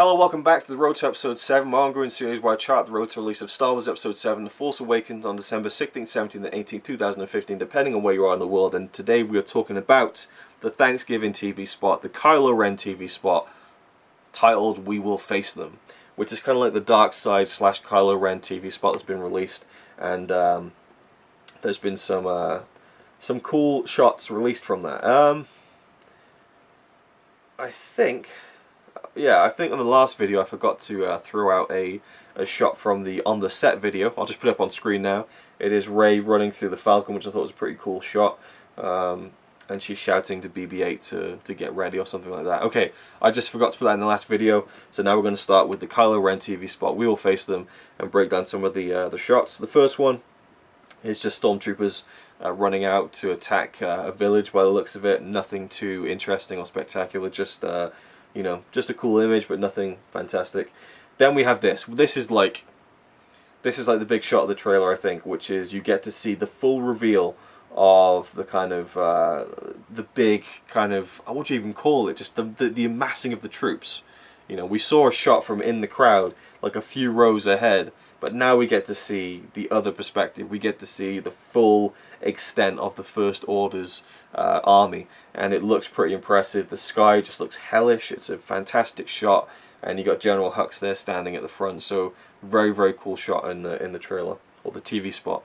Hello, welcome back to the Road to Episode 7, my ongoing series where I chart the road to release of Star Wars Episode 7, The Force Awakens on December 16th, 17th and 18th, 2015, depending on where you are in the world. And today we are talking about the Thanksgiving TV spot, the Kylo Ren TV spot, titled We Will Face Them, which is kind of like the dark side / Kylo Ren TV spot that's been released. And there's been some cool shots released from that. I think on the last video I forgot to throw out a shot from the on the set video. I'll just put it up on screen now. It is Rey running through the Falcon, which I thought was a pretty cool shot. And she's shouting to BB-8 to get ready or something like that. Okay, I just forgot to put that in the last video. So now we're going to start with the Kylo Ren TV spot. We will face them and break down some of the shots. The first one is just stormtroopers running out to attack a village by the looks of it. Nothing too interesting or spectacular. Just you know, just a cool image, but nothing fantastic. Then we have this. This is like the big shot of the trailer, I think, which is you get to see the full reveal of the kind of the big kind of, what do you even call it? Just the amassing of the troops. You know, we saw a shot from in the crowd, like a few rows ahead, but now we get to see the other perspective. We get to see the full extent of the First Order's army, and it looks pretty impressive. The sky just looks hellish. It's a fantastic shot, and you got General Hux there standing at the front. So very, very cool shot in the trailer or the TV spot.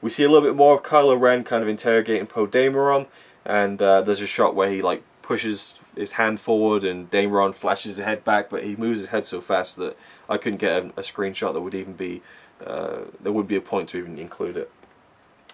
We see a little bit more of Kylo Ren kind of interrogating Poe Dameron, and there's a shot where he like pushes his hand forward and Dameron flashes his head back, but he moves his head so fast that I couldn't get a screenshot that would even be there would be a point to even include it.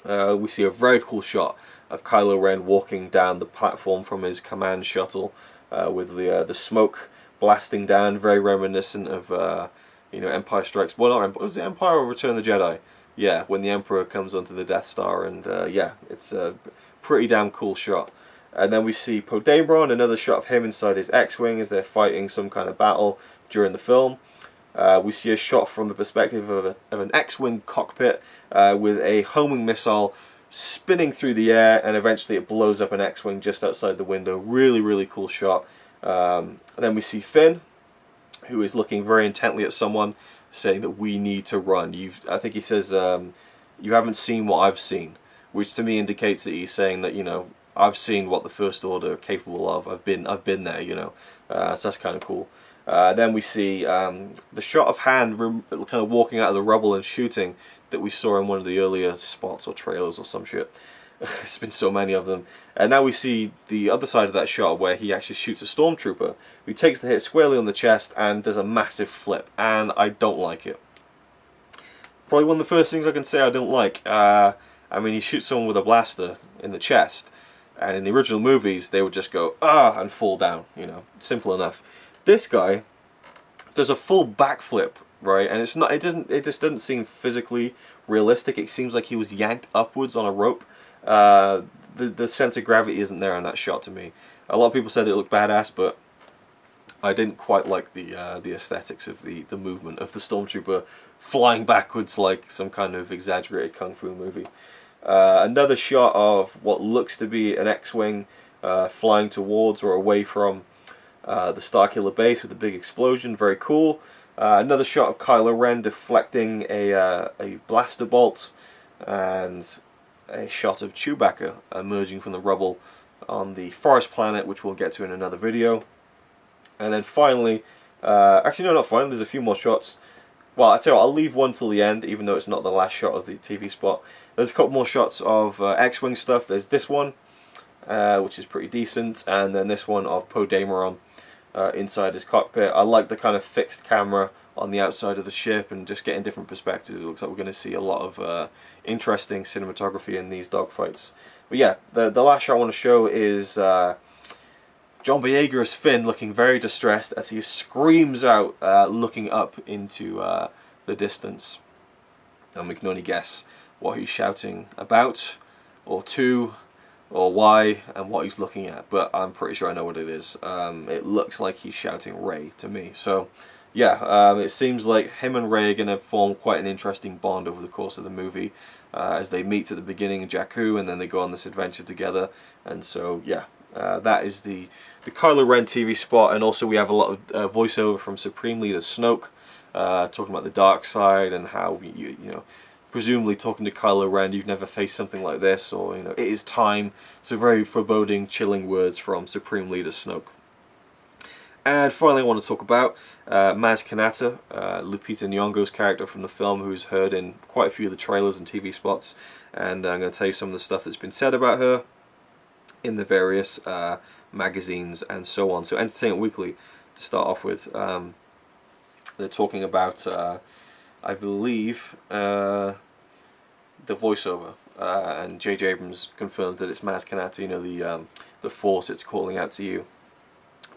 We see a very cool shot of Kylo Ren walking down the platform from his command shuttle with the smoke blasting down, very reminiscent of you know, Empire Strikes. Well, not Empire. Was it Empire or Return of the Jedi? Yeah, when the Emperor comes onto the Death Star, and yeah, it's a pretty damn cool shot. And then we see Poe Dameron, another shot of him inside his X-Wing as they're fighting some kind of battle during the film. We see a shot from the perspective of an X-Wing cockpit with a homing missile spinning through the air, and eventually it blows up an X-Wing just outside the window. Really, really cool shot. And then we see Finn, who is looking very intently at someone, saying that we need to run. I think he says, you haven't seen what I've seen, which to me indicates that he's saying that, you know, I've seen what the First Order are capable of. I've been there, you know. So that's kind of cool. Then we see the shot of Han kind of walking out of the rubble and shooting that we saw in one of the earlier spots or trailers or some shit. There's been so many of them. And now we see the other side of that shot where he actually shoots a stormtrooper who takes the hit squarely on the chest, and there's a massive flip, and I don't like it. Probably one of the first things I can say I don't like. I mean, he shoots someone with a blaster in the chest, and in the original movies they would just go ah and fall down, you know, simple enough. This guy does a full backflip, right? And it's not, it just doesn't seem physically realistic. It seems like he was yanked upwards on a rope. The sense of gravity isn't there on that shot to me. A lot of people said it looked badass, but I didn't quite like the aesthetics of the movement of the stormtrooper flying backwards like some kind of exaggerated kung fu movie. Another shot of what looks to be an X-Wing flying towards or away from the Starkiller base with a big explosion. Very cool. Another shot of Kylo Ren deflecting a blaster bolt, and a shot of Chewbacca emerging from the rubble on the forest planet, which we'll get to in another video. And then finally, actually no, not finally, there's a few more shots. Well, I tell you what, I'll leave one till the end, even though it's not the last shot of the TV spot. There's a couple more shots of X-Wing stuff. There's this one, which is pretty decent, and then this one of Poe Dameron inside his cockpit. I like the kind of fixed camera on the outside of the ship and just getting different perspectives. It looks like we're going to see a lot of interesting cinematography in these dogfights. But yeah, the last shot I want to show is John Boyega as Finn, looking very distressed as he screams out, looking up into the distance. And we can only guess what he's shouting about, or to, or why, and what he's looking at. But I'm pretty sure I know what it is. It looks like he's shouting Rey to me. So yeah, it seems like him and Rey are going to form quite an interesting bond over the course of the movie, as they meet at the beginning in Jakku, and then they go on this adventure together. And so yeah, That is the Kylo Ren TV spot, and also we have a lot of voiceover from Supreme Leader Snoke, talking about the dark side and how you know, presumably talking to Kylo Ren, you've never faced something like this, or you know, it is time. So very foreboding, chilling words from Supreme Leader Snoke. And finally, I want to talk about Maz Kanata, Lupita Nyong'o's character from the film, who's heard in quite a few of the trailers and TV spots. And I'm going to tell you some of the stuff that's been said about her in the various magazines and so on. So Entertainment Weekly, to start off with, they're talking about, I believe, the voiceover. And JJ Abrams confirms that it's Maz Kanata, you know, the Force, it's calling out to you.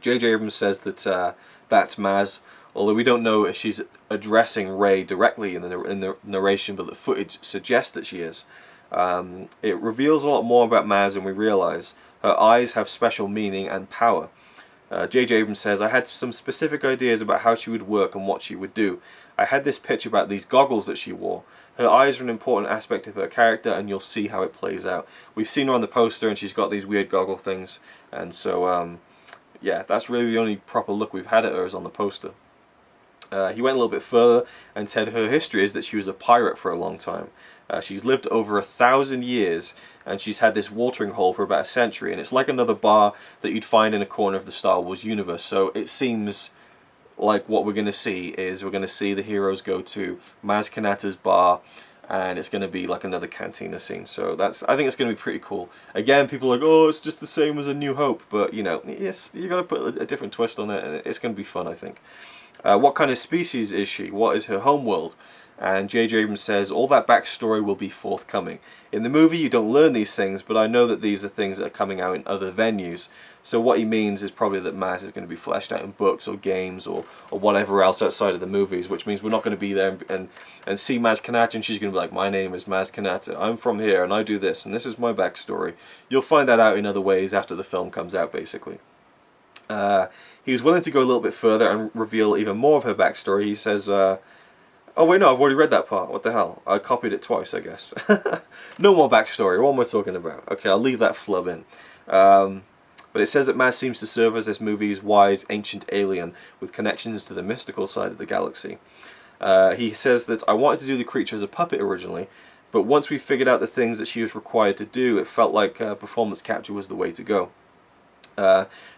JJ Abrams says that that's Maz, although we don't know if she's addressing Rey directly in the narration, but the footage suggests that she is. It reveals a lot more about Maz than we realize. Her eyes have special meaning and power. JJ Abrams says, I had some specific ideas about how she would work and what she would do. I had this pitch about these goggles that she wore. Her eyes are an important aspect of her character, and you'll see how it plays out. We've seen her on the poster, and she's got these weird goggle things, and so yeah, that's really the only proper look we've had at her is on the poster. He went a little bit further and said her history is that she was a pirate for a long time. She's lived over 1,000 years, and she's had this watering hole for about a century, and it's like another bar that you'd find in a corner of the Star Wars universe. So it seems like what we're going to see is we're going to see the heroes go to Maz Kanata's bar, and it's going to be like another cantina scene. So I think it's going to be pretty cool. Again, people are like, oh, it's just the same as A New Hope, but you know, yes, you got to put a different twist on it, and it's going to be fun, I think. What kind of species is she? What is her homeworld? And JJ Abrams says all that backstory will be forthcoming. In the movie you don't learn these things, but I know that these are things that are coming out in other venues. So what he means is probably that Maz is going to be fleshed out in books or games or whatever else outside of the movies, which means we're not going to be there and see Maz Kanata and she's going to be like, my name is Maz Kanata, I'm from here and I do this and this is my backstory. You'll find that out in other ways after the film comes out, basically. He was willing to go a little bit further and reveal even more of her backstory. He says, oh wait, no, I've already read that part. What the hell? I copied it twice, I guess. No more backstory. What am I talking about? Okay, I'll leave that flub in. But it says that Maz seems to serve as this movie's wise ancient alien with connections to the mystical side of the galaxy. He says that I wanted to do the creature as a puppet originally, but once we figured out the things that she was required to do, it felt like performance capture was the way to go.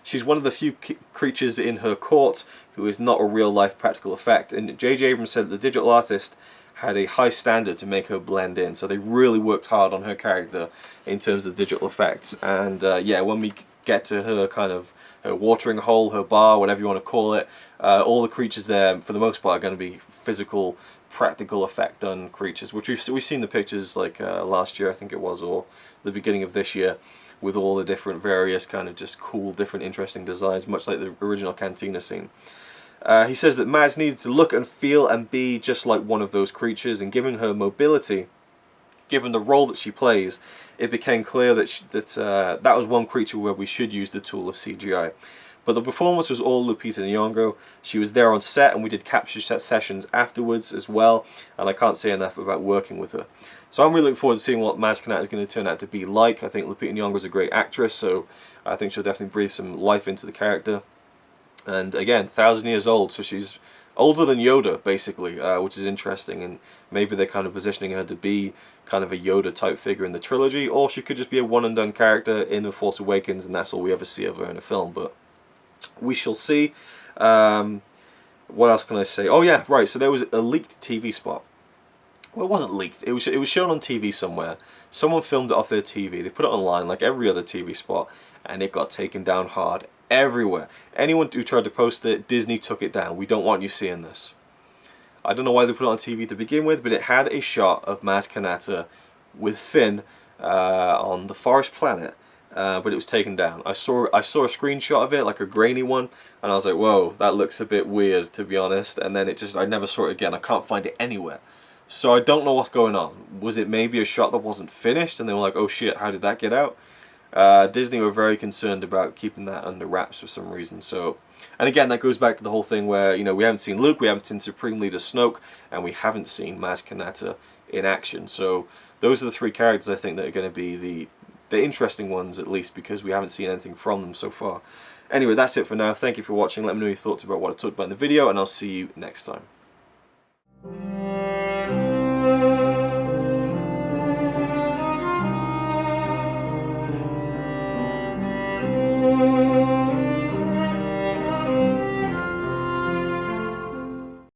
She's one of the few creatures in her court who is not a real-life practical effect, and JJ Abrams said that the digital artist had a high standard to make her blend in, so they really worked hard on her character in terms of digital effects. And yeah, when we get to her kind of her watering hole, her bar, whatever you want to call it, all the creatures there for the most part are going to be physical, practical effect done creatures, which we've seen the pictures like last year I think it was, or the beginning of this year, with all the different various kind of just cool, different, interesting designs, much like the original cantina scene. He says that Maz needed to look and feel and be just like one of those creatures, and given her mobility, given the role that she plays, it became clear that that was one creature where we should use the tool of CGI. But the performance was all Lupita Nyong'o. She was there on set, and we did capture set sessions afterwards as well, and I can't say enough about working with her. So I'm really looking forward to seeing what Maz Kanata is going to turn out to be like. I think Lupita Nyong'o is a great actress, so I think she'll definitely breathe some life into the character. And again, 1,000 years old, so she's older than Yoda, basically, which is interesting, and maybe they're kind of positioning her to be kind of a Yoda-type figure in the trilogy, or she could just be a one-and-done character in The Force Awakens, and that's all we ever see of her in a film, but we shall see. What else can I say? Oh yeah, right, so there was a leaked TV spot. Well, it wasn't leaked, it was shown on TV somewhere. Someone filmed it off their TV, they put it online like every other TV spot, and it got taken down hard everywhere. Anyone who tried to post it, Disney took it down. We don't want you seeing this. I don't know why they put it on TV to begin with, but it had a shot of Maz Kanata with Finn on the forest planet, but it was taken down. I saw a screenshot of it, like a grainy one, and I was like, whoa, that looks a bit weird, to be honest. And then I never saw it again. I can't find it anywhere. So I don't know what's going on. Was it maybe a shot that wasn't finished, and they were like, oh shit, how did that get out? Disney were very concerned about keeping that under wraps for some reason. So, and again, that goes back to the whole thing where, you know, we haven't seen Luke, we haven't seen Supreme Leader Snoke, and we haven't seen Maz Kanata in action. So those are the three characters I think that are going to be they're interesting ones, at least, because we haven't seen anything from them so far. Anyway, that's it for now. Thank you for watching. Let me know your thoughts about what I talked about in the video, and I'll see you next time.